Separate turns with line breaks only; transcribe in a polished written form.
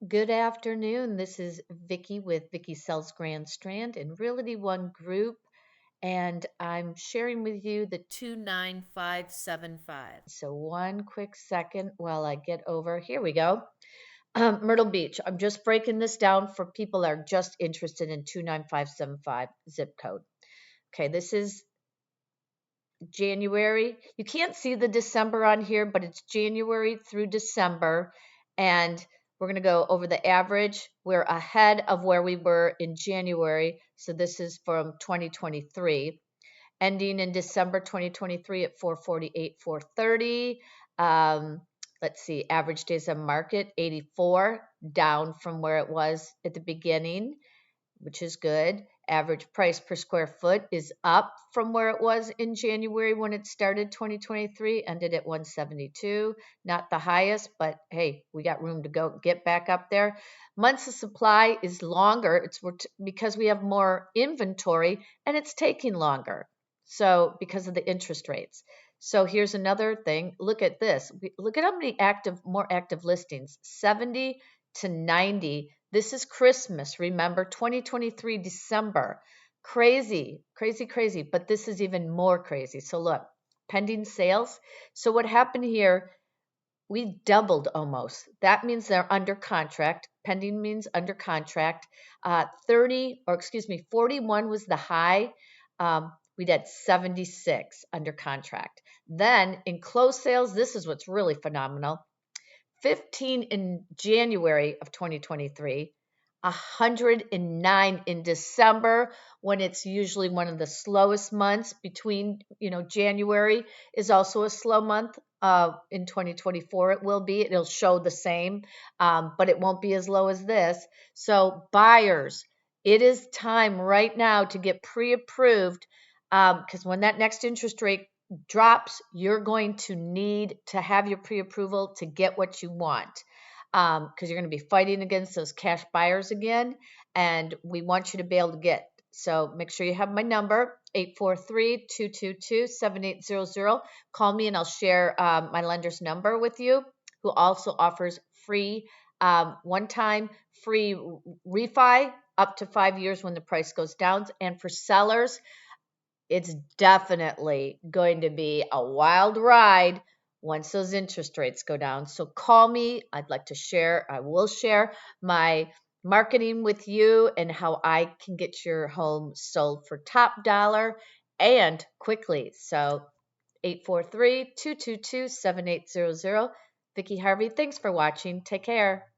Good afternoon. This is Vicki with Vicki Sells Grand Strand in Realty One Group, and I'm sharing with you the 29575. So one quick second while I get over. Here we go. Myrtle Beach. I'm just breaking this down for people that are just interested in 29575 zip code. Okay, this is January. You can't see the December on here, but it's January through December. And we're going to go over the average. We're ahead of where we were in January. So this is from 2023. Ending in December 2023 at 448, 430. Let's see, average days on market, 84, down from where it was at the beginning, which is good. Average price per square foot is up from where it was in January when it started 2023, ended at 172. Not the highest, but hey, we got room to go get back up there. Months of supply is longer. It's because we have more inventory and it's taking longer. So because of the interest rates. So here's another thing. Look at this. Look at how many more active listings, 70 to 90. This is Christmas, remember, 2023 December. Crazy, crazy, crazy, but this is even more crazy. So look, pending sales. So what happened here, we doubled almost. That means they're under contract. Pending means under contract. 41 was the high. We did 76 under contract. Then in closed sales, this is what's really phenomenal. 15 in January of 2023, 109 in December, when it's usually one of the slowest months. Between, January is also a slow month. In 2024, it will be. It'll show the same, but it won't be as low as this. So buyers, it is time right now to get pre-approved, because when that next interest rate drops, you're going to need to have your pre-approval to get what you want, because you're going to be fighting against those cash buyers again, and we want you to be able to get. So make sure you have my number, 843-222-7800. Call me and I'll share my lender's number with you, who also offers free one-time free refi up to 5 years when the price goes down. And for sellers, it's definitely going to be a wild ride once those interest rates go down. So call me. I will share my marketing with you and how I can get your home sold for top dollar and quickly. So 843-222-7800. Vicki Harvey, thanks for watching. Take care.